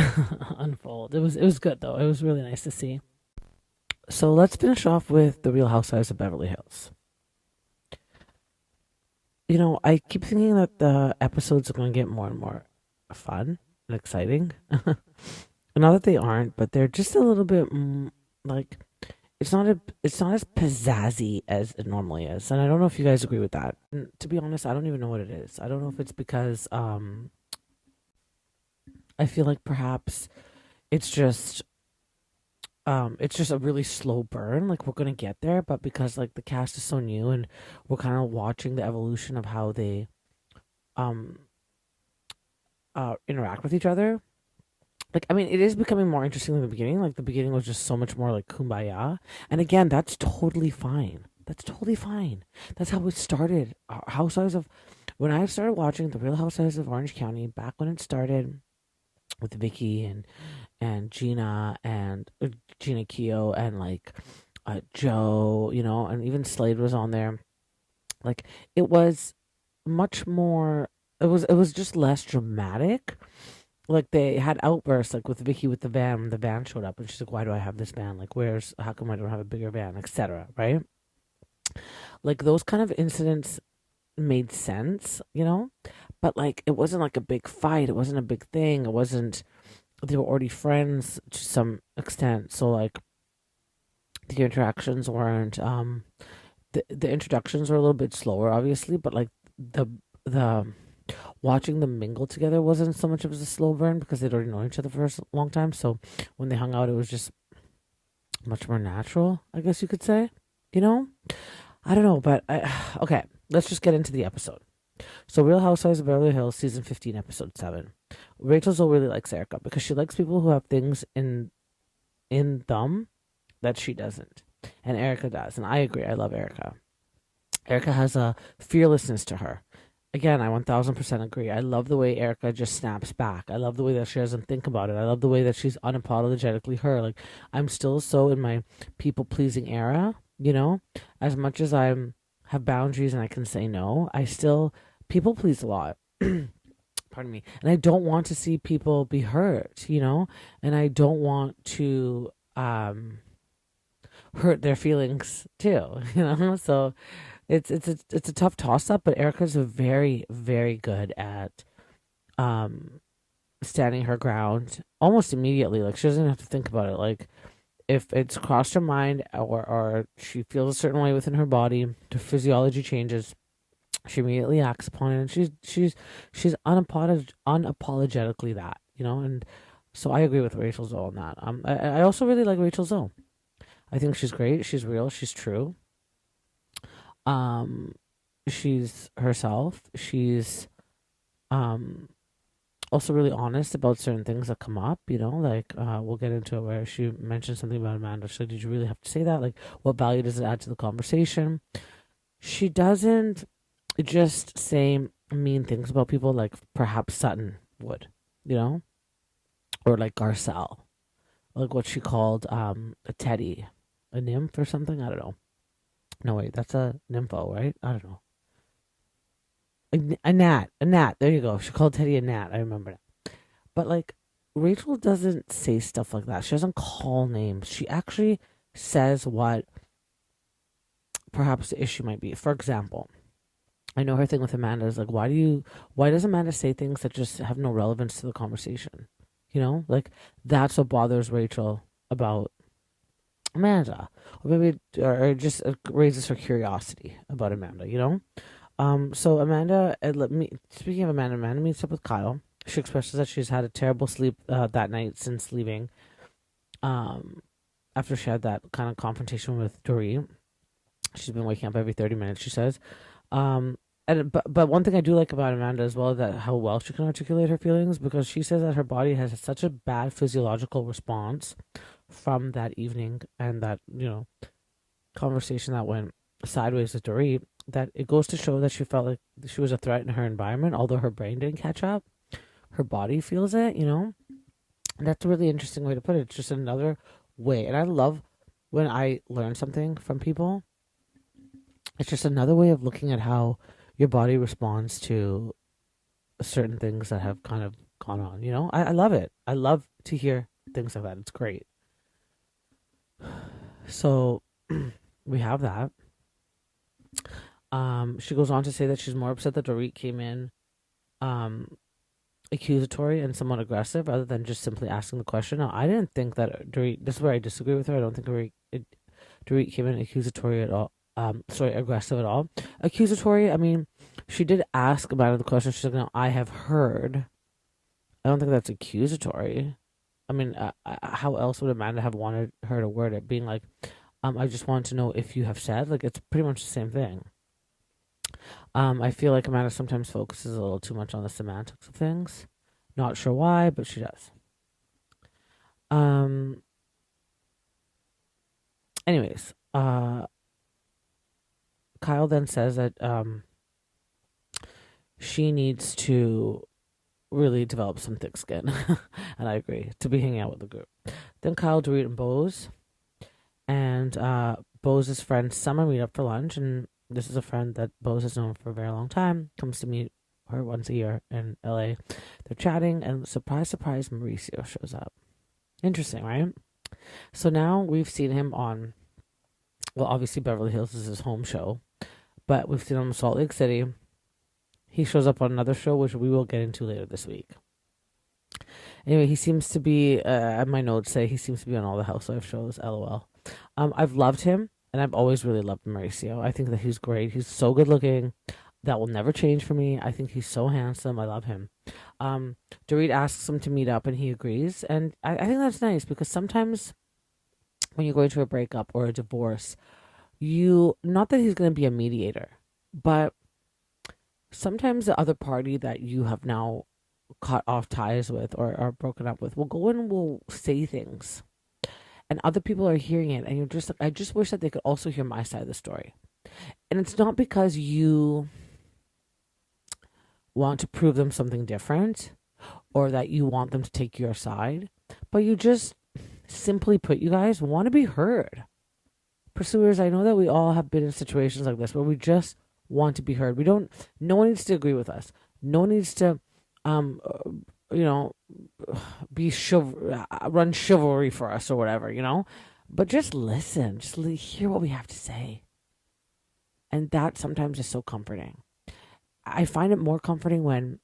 unfold. It was good though. It was really nice to see. So let's finish off with the Real Housewives of Beverly Hills. I keep thinking that the episodes are going to get more and more fun and exciting. Not that they aren't, but they're just a little bit like it's not as pizzazzy as it normally is, and I don't know if you guys agree with that. And to be honest, I don't even know what it is. I don't know if it's because I feel like perhaps it's just it's just a really slow burn. Like we're gonna get there, but because like the cast is so new and we're kind of watching the evolution of how they um interact with each other. Like I mean, it is becoming more interesting than the beginning. Like the beginning was just so much more like kumbaya, and again, that's totally fine. That's totally fine. That's how it started. Housewives of when I started watching the Real Housewives of Orange County back when it started with Vicky and Gina and Gina Keo and like Joe, you know, and even Slade was on there. Like it was much more. It was just less dramatic. Like they had outbursts, like with Vicky with the van when the van showed up, and she's like, "Why do I have this van? Like, where's how come I don't have a bigger van, etc." Right? Like those kind of incidents made sense, you know, but like it wasn't like a big fight. It wasn't a big thing. It wasn't. They were already friends to some extent, so like the interactions weren't the introductions were a little bit slower obviously, but like the watching them mingle together wasn't so much of a slow burn because they'd already known each other for a long time, so when they hung out it was just much more natural, I guess you could say, you know. I don't know, but I okay, let's just get into the episode. So Real Housewives of Beverly Hills season 15 episode 7. Rachel Zoe really likes Erica because she likes people who have things in them that she doesn't. And Erica does. And I agree. I love Erica. Erica has a fearlessness to her. Again, I 1000% agree. I love the way Erica just snaps back. I love the way that she doesn't think about it. I love the way that she's unapologetically her. Like, I'm still so in my people pleasing era, you know? As much as have boundaries and I can say no, I still people please a lot. Pardon me. And I don't want to see people be hurt, you know? And I don't want to hurt their feelings too, you know. So it's a tough toss up, but Erica's very very good at um standing her ground almost immediately. Like she doesn't have to think about it. Like if it's crossed her mind or she feels a certain way within her body, her physiology changes. She immediately acts upon it, and she's unapologetically that, you know. And so I agree with Rachel Zoe on that. I also really like Rachel Zoe. I think she's great. She's real. She's true. Um, she's herself. She's um also really honest about certain things that come up. You know, like we'll get into it where she mentioned something about Amanda. She's like, "Did you really have to say that? Like, what value does it add to the conversation?" She doesn't just say mean things about people like perhaps Sutton would, you know, or like Garcelle, like what she called a Teddy, a nymph or something. I don't know. No, wait, that's a nympho, right? I don't know. A gnat, a gnat. There you go. She called Teddy a gnat. I remember that. But like, Rachel doesn't say stuff like that. She doesn't call names. She actually says what perhaps the issue might be. For example, I know her thing with Amanda is like, why does Amanda say things that just have no relevance to the conversation? You know, like that's what bothers Rachel about Amanda, or maybe, or just raises her curiosity about Amanda. You know, so Amanda, speaking of Amanda, Amanda meets up with Kyle. She expresses that she's had a terrible sleep that night since leaving. Um, After she had that kind of confrontation with Dorit, she's been waking up every 30 minutes. She says, but one thing I do like about Amanda as well is that how well she can articulate her feelings, because she says that her body has such a bad physiological response from that evening and that, you know, conversation that went sideways with Dorit, that it goes to show that she felt like she was a threat in her environment, although her brain didn't catch up. Her body feels it, you know? And that's a really interesting way to put it. It's just another way. And I love when I learn something from people. It's just another way of looking at how your body responds to certain things that have kind of gone on. You know, I love it. I love to hear things like that. It's great. So we have that. She goes on to say that she's more upset that Dorit came in accusatory and somewhat aggressive rather than just simply asking the question. Now, I didn't think that Dorit, this is where I disagree with her. I don't think Dorit came in accusatory at all. Aggressive at all. Accusatory, I mean, she did ask about the question. She's like, no, I have heard. I don't think that's accusatory. I mean, how else would Amanda have wanted her to word it? Being like, I just want to know if you have said. Like, it's pretty much the same thing. I feel like Amanda sometimes focuses a little too much on the semantics of things. Not sure why, but she does. Anyways, Kyle then says that she needs to really develop some thick skin, and I agree, to be hanging out with the group. Then Kyle, Dorit, and Bose, and Bose's friend Summer meet up for lunch, and this is a friend that Bose has known for a very long time, comes to meet her once a year in LA. They're chatting, and surprise, surprise, Mauricio shows up. Interesting, right? So now we've seen him on, well, obviously Beverly Hills is his home show, but we've seen him in Salt Lake City. He shows up on another show, which we will get into later this week. Anyway, he seems to be, my notes say he seems to be on all the Housewives shows, LOL. I've loved him, and I've always really loved Mauricio. I think that he's great. He's so good looking. That will never change for me. I think he's so handsome. I love him. Dorit asks him to meet up, and he agrees. And I think that's nice, because sometimes when you're going through a breakup or a divorce, not that he's going to be a mediator, but sometimes the other party that you have now cut off ties with or are broken up with will go and will say things, and other people are hearing it, and you're just like, I just wish that they could also hear my side of the story. And it's not because you want to prove them something different or that you want them to take your side, but you just simply put, you guys want to be heard. Pursuers, I know that we all have been in situations like this where we just want to be heard. No one needs to agree with us. No one needs to, be run chivalry for us or whatever, but just listen, just hear what we have to say. And that sometimes is so comforting. I find it more comforting when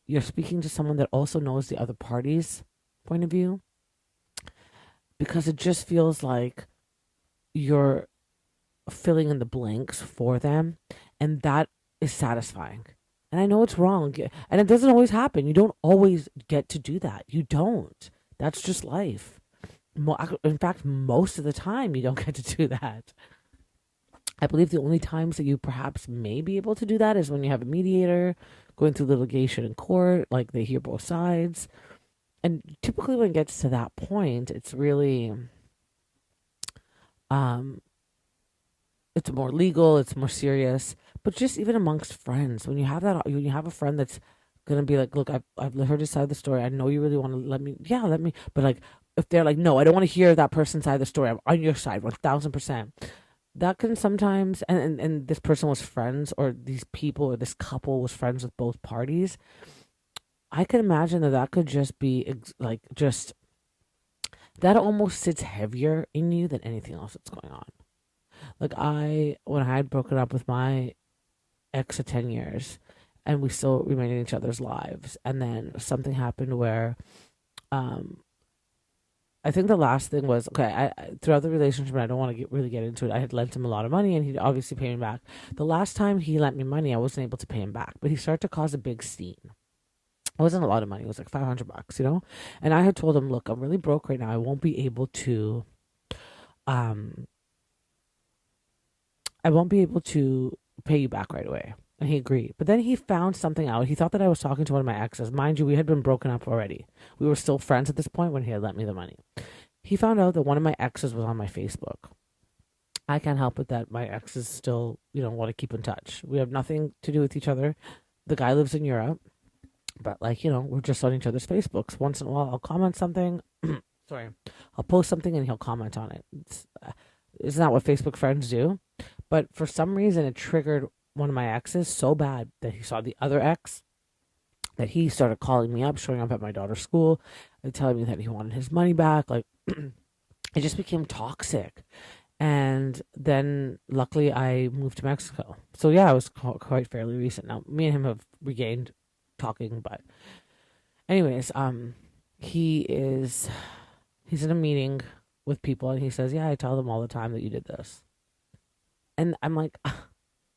you're speaking to someone that also knows the other party's point of view, because it just feels like you're filling in the blanks for them, and that is satisfying. And I know it's wrong, and it doesn't always happen. You don't always get to do that. You don't. That's just life. In fact, most of the time, you don't get to do that. I believe the only times that you perhaps may be able to do that is when you have a mediator going through litigation in court, like they hear both sides. And typically when it gets to that point, it's really, it's more legal, it's more serious. But just even amongst friends, when you have a friend that's gonna be like, look, I've heard this side of the story. I know you really want to let me. But like, if they're like, no, I don't want to hear that person's side of the story. I'm on your side, 1000%. That can sometimes, and this person was friends, or these people or this couple was friends with both parties. I can imagine that could just be that almost sits heavier in you than anything else that's going on. Like when I had broken up with my ex of 10 years, and we still remained in each other's lives, and then something happened where, I think the last thing was, okay, throughout the relationship, and I don't want to really get into it, I had lent him a lot of money, and he'd obviously pay me back. The last time he lent me money, I wasn't able to pay him back, but he started to cause a big scene. It wasn't a lot of money. It was like $500, And I had told him, look, I'm really broke right now. I won't be able to, pay you back right away. And he agreed. But then he found something out. He thought that I was talking to one of my exes. Mind you, we had been broken up already. We were still friends at this point when he had lent me the money. He found out that one of my exes was on my Facebook. I can't help it that my exes still, want to keep in touch. We have nothing to do with each other. The guy lives in Europe. But we're just on each other's Facebooks. Once in a while, I'll comment something. Sorry. I'll post something and he'll comment on it. It's not what Facebook friends do. But for some reason, it triggered one of my exes so bad that he saw the other ex, that he started calling me up, showing up at my daughter's school, and telling me that he wanted his money back. Like, it just became toxic. And then, luckily, I moved to Mexico. So, yeah, it was quite fairly recent. Now, me and him have regained talking, but Anyways, he's in a meeting with people and he says, "Yeah, I tell them all the time that you did this." And I'm like,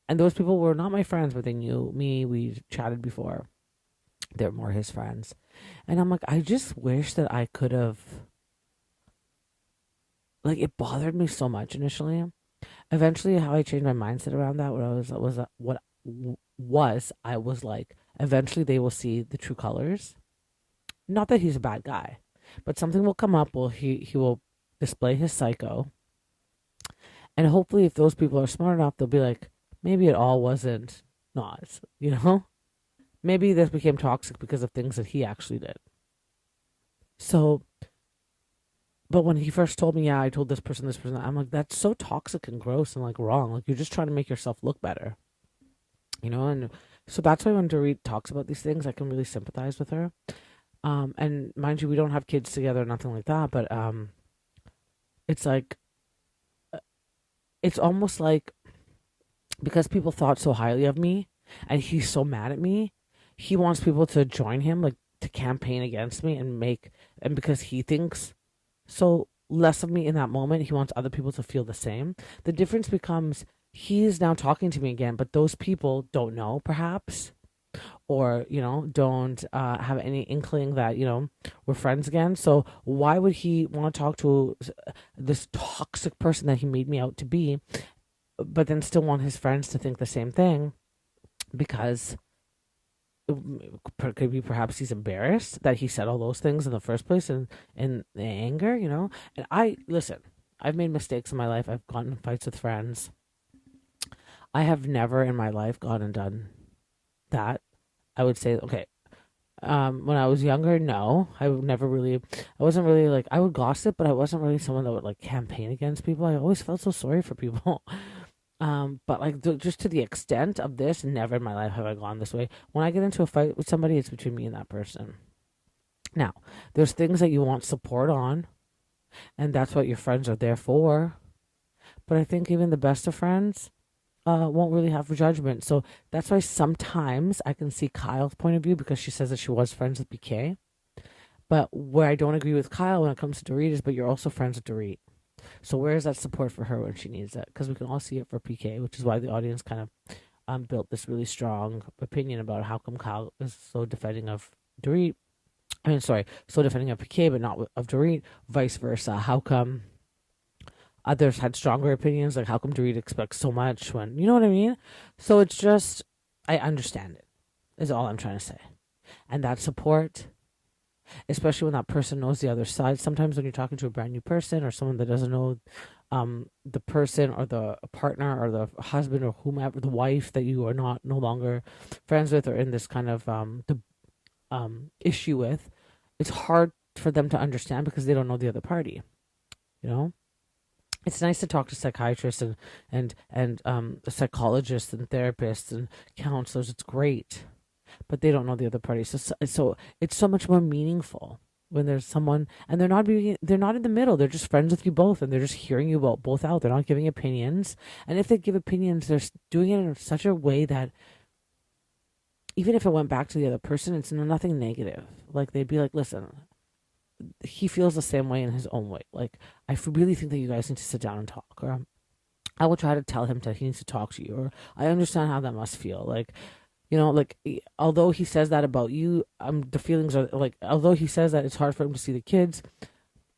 and those people were not my friends, but they knew me. We chatted before. They're more his friends. And I'm like, I just wish that I could have, like, it bothered me so much initially. Eventually, how I changed my mindset around that, was I was like, eventually they will see the true colors. Not that he's a bad guy, but something will come up. Well, he will display his psycho, and hopefully, if those people are smart enough, they'll be like, maybe it all wasn't Nas, you know? Maybe this became toxic because of things that he actually did. So, but when he first told me, yeah, I told this person, I'm like, that's so toxic and gross and like wrong. Like you're just trying to make yourself look better, you know? And so that's why when Dorit talks about these things, I can really sympathize with her. And mind you, we don't have kids together, or nothing like that. But it's like, it's almost like because people thought so highly of me, and he's so mad at me, he wants people to join him, like to campaign against me and because he thinks so less of me in that moment, he wants other people to feel the same. The difference becomes he's now talking to me again, but those people don't know, perhaps, or don't have any inkling that we're friends again. So why would he want to talk to this toxic person that he made me out to be, but then still want his friends to think the same thing? Because could be perhaps he's embarrassed that he said all those things in the first place, and in the anger. And I listen, I've made mistakes in my life. I've gotten in fights with friends. I have never in my life gone and done that. I would say, okay, when I was younger, no, I wasn't really like, I would gossip, but I wasn't really someone that would like campaign against people. I always felt so sorry for people. But like just to the extent of this, never in my life have I gone this way. When I get into a fight with somebody, it's between me and that person. Now, there's things that you want support on, and that's what your friends are there for. But I think even the best of friends won't really have judgment. So that's why sometimes I can see Kyle's point of view, because she says that she was friends with BK. But where I don't agree with Kyle when it comes to Dorit is, but you're also friends with Dorit. So where is that support for her when she needs it? Because we can all see it for PK, which is why the audience kind of built this really strong opinion about how come Kyle is so defending of Dorit. I mean, sorry, so defending of PK, but not of Dorit. Vice versa. How come others had stronger opinions? Like, how come Dorit expects so much when, you know what I mean? So it's just, I understand it, is all I'm trying to say. And that support, especially when that person knows the other side. Sometimes when you're talking to a brand new person or someone that doesn't know the person or the partner or the husband or whomever, the wife that you are no longer friends with or in this kind of issue with, it's hard for them to understand because they don't know the other party. It's nice to talk to psychiatrists and psychologists and therapists and counselors. It's great, but they don't know the other party. So it's so much more meaningful when there's someone and they're not in the middle. They're just friends with you both, and they're just hearing you both out. They're not giving opinions, and if they give opinions, they're doing it in such a way that even if it went back to the other person, it's nothing negative. Like they'd be like, "Listen, he feels the same way in his own way. Like I really think that you guys need to sit down and talk." Or I will try to tell him that he needs to talk to you. Or I understand how that must feel. Like, like although he says that about you, the feelings are like, although he says that it's hard for him to see the kids,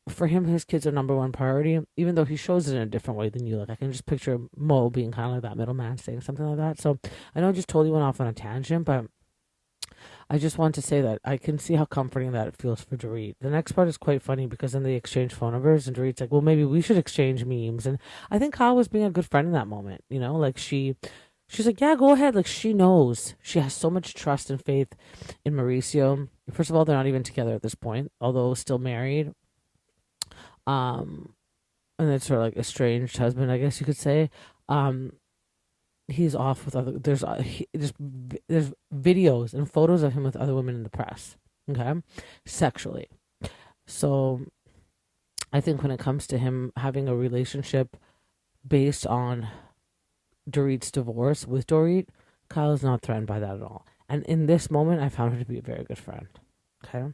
for him, his kids are number one priority, even though he shows it in a different way than you. Like I can just picture Mo being kind of like that middleman saying something like that. So I know I just totally went off on a tangent, but I just want to say that I can see how comforting that it feels for Dorit. The next part is quite funny because then they exchange phone numbers and Dorit's like, well, maybe we should exchange memes. And I think Kyle was being a good friend in that moment, like she's like, yeah, go ahead. Like she knows, she has so much trust and faith in Mauricio. First of all, they're not even together at this point, although still married. And it's her like estranged husband, I guess you could say. He's off with other. There's videos and photos of him with other women in the press. Okay, sexually. So, I think when it comes to him having a relationship based on Dorit's divorce with Dorit, Kyle is not threatened by that at all. And in this moment, I found her to be a very good friend. Okay.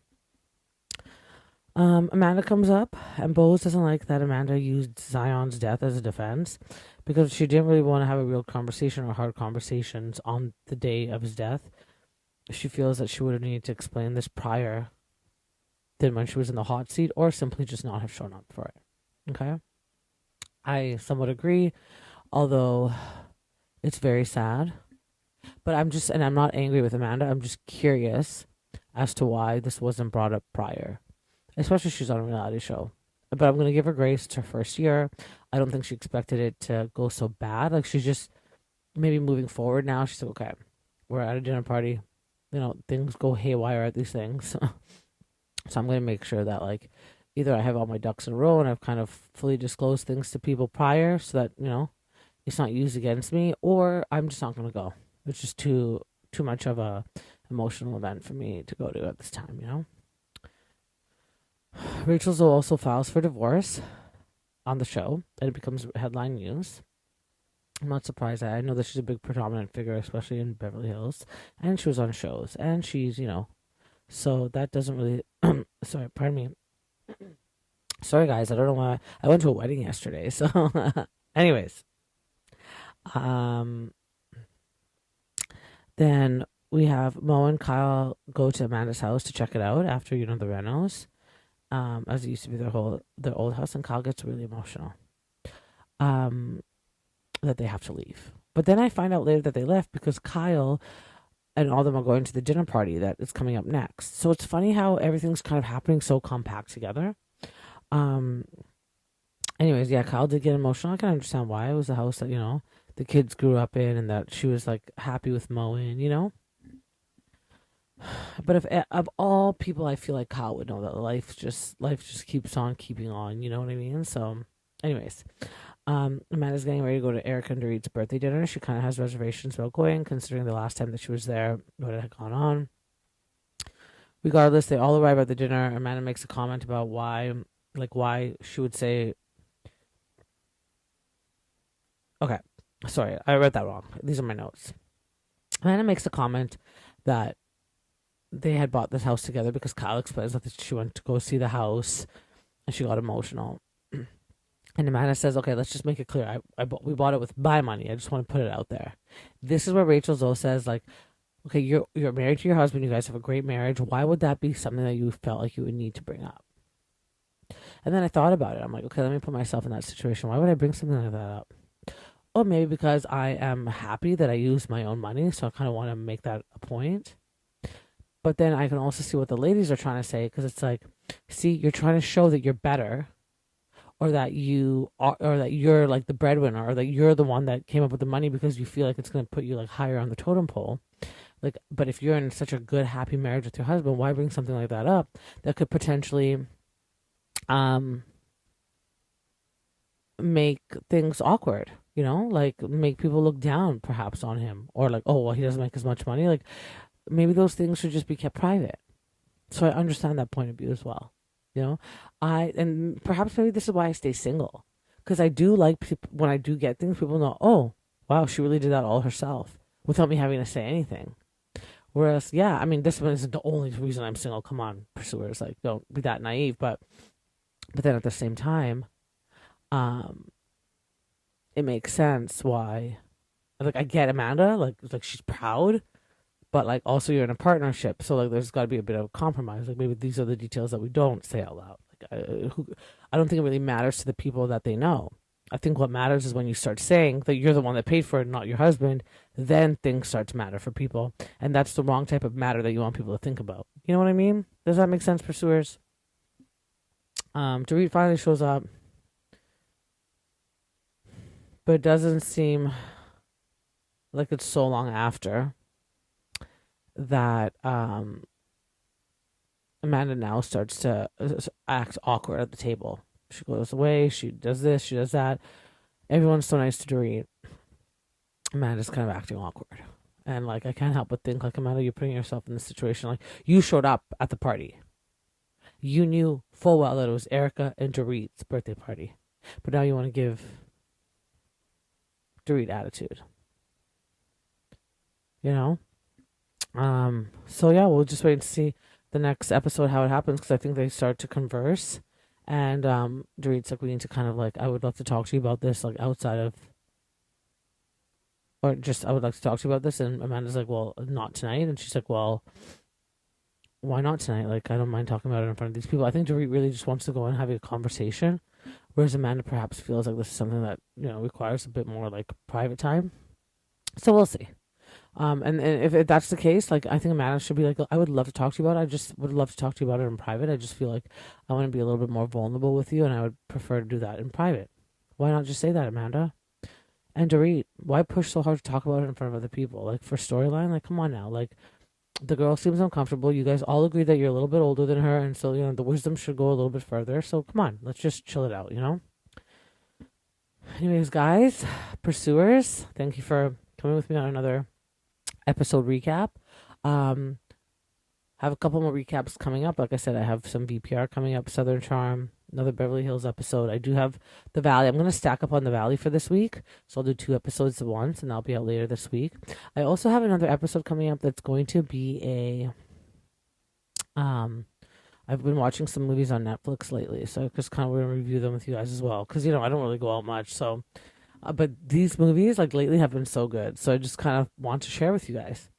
Amanda comes up, and Bose doesn't like that Amanda used Zion's death as a defense because she didn't really want to have a real conversation or hard conversations on the day of his death. She feels that she would have needed to explain this prior than when she was in the hot seat, or simply just not have shown up for it. Okay? I somewhat agree, although it's very sad. But I'm not angry with Amanda. I'm just curious as to why this wasn't brought up prior, especially she's on a reality show. But I'm going to give her grace. It's her first year. I don't think she expected it to go so bad. Like, she's just maybe moving forward now. She's like, okay, we're at a dinner party. Things go haywire at these things. So I'm going to make sure that, like, either I have all my ducks in a row and I've kind of fully disclosed things to people prior so that, it's not used against me, or I'm just not going to go. It's just too much of a emotional event for me to go to at this time. Rachel Zoe also files for divorce on the show, and it becomes headline news. I'm not surprised. I know that she's a big predominant figure, especially in Beverly Hills, and she was on shows, and she's, so that doesn't really, sorry, pardon me. Sorry, guys, I don't know why. I went to a wedding yesterday, so, anyways. Then we have Mo and Kyle go to Amanda's house to check it out after, the renos. As it used to be their old house, and Kyle gets really emotional. That they have to leave. But then I find out later that they left because Kyle and all of them are going to the dinner party that is coming up next. So it's funny how everything's kind of happening so compact together. Anyways, yeah, Kyle did get emotional. I can understand why. It was the house that, the kids grew up in, and that she was, like, happy with Mo in. But if of all people, I feel like Kyle would know that life just keeps on keeping on. You know what I mean? So, anyways, Amanda's getting ready to go to Erica and Dorit's birthday dinner. She kind of has reservations about going, considering the last time that she was there, what had gone on. Regardless, they all arrive at the dinner. Amanda makes a comment about why she would say. Okay, sorry, I read that wrong. These are my notes. Amanda makes a comment that they had bought this house together because Kyle explains that she went to go see the house and she got emotional. And Amanda says, okay, let's just make it clear. We bought it with my money. I just want to put it out there. This is where Rachel Zoe says, like, okay, you're married to your husband. You guys have a great marriage. Why would that be something that you felt like you would need to bring up? And then I thought about it. I'm like, okay, let me put myself in that situation. Why would I bring something like that up? Or maybe because I am happy that I used my own money. So I kind of want to make that a point. But then I can also see what the ladies are trying to say, because it's like, see, you're trying to show that you're better, or that you're like the breadwinner, or that you're the one that came up with the money because you feel like it's going to put you, like, higher on the totem pole. Like, but if you're in such a good, happy marriage with your husband, why bring something like that up that could potentially make things awkward, like make people look down perhaps on him, or like, oh, well, he doesn't make as much money. Like, maybe those things should just be kept private. So I understand that point of view as well. And perhaps maybe this is why I stay single, because I do like people, when I do get things, people know, oh, wow, she really did that all herself without me having to say anything. Whereas, yeah, I mean, this one isn't the only reason I'm single. Come on, pursuers, like, don't be that naive. But then at the same time, it makes sense why, like, I get Amanda, like she's proud. But, like, also you're in a partnership, so, like, there's got to be a bit of a compromise. Like, maybe these are the details that we don't say out loud. Like, I don't think it really matters to the people that they know. I think what matters is when you start saying that you're the one that paid for it, not your husband, then things start to matter for people. And that's the wrong type of matter that you want people to think about. You know what I mean? Does that make sense, pursuers? Dorit finally shows up. But it doesn't seem like it's so long after that Amanda now starts to act awkward at the table. She goes away, she does this, she does that. Everyone's so nice to Dorit. Amanda's kind of acting awkward. And, like, I can't help but think, like, Amanda, you're putting yourself in this situation. Like, you showed up at the party. You knew full well that it was Erica and Dorit's birthday party. But now you want to give Dorit attitude. So yeah, we'll just wait and see. the next episode how it happens, because I think they start to converse. And Dorit's like, we need to kind of like, I would love to talk to you about this, like outside of, or just I would like to talk to you about this. And Amanda's like, well, not tonight. And she's like, well, why not tonight? Like, I don't mind talking about it in front of these people. I think Dorit really just wants to go and have a conversation, whereas Amanda perhaps feels like this is something that, you know, requires a bit more like private time. So we'll see. And if that's the case, like, I think Amanda should be like, I would love to talk to you about it. I just would love to talk to you about it in private. I just feel like I want to be a little bit more vulnerable with you, and I would prefer to do that in private. Why not just say that, Amanda? And Dorit, why push so hard to talk about it in front of other people? Like, for storyline, like, come on now. Like, the girl seems uncomfortable. You guys all agree that you're a little bit older than her, and so, you know, the wisdom should go a little bit further. So come on, let's just chill it out, you know? Anyways, guys, pursuers, thank you for coming with me on another episode recap. Have a couple more recaps coming up. Like I said, I have some VPR coming up, Southern Charm, another Beverly Hills episode. I do have the Valley. I'm going to stack up on the Valley for this week. So I'll do 2 episodes at once, and that'll be out later this week. I also have another episode coming up that's going to be I've been watching some movies on Netflix lately, so I just kind of want to review them with you guys as well. Because, you know, I don't really go out much, so... but these movies, like, lately have been so good. So I just kind of want to share with you guys.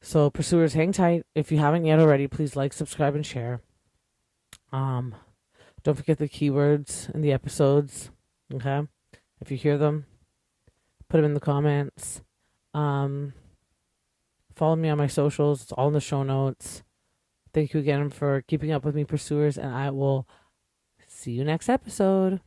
So, pursuers, hang tight. If you haven't yet already, please like, subscribe, and share. Don't forget the keywords in the episodes. Okay? If you hear them, put them in the comments. Follow me on my socials. It's all in the show notes. Thank you again for keeping up with me, pursuers, and I will see you next episode.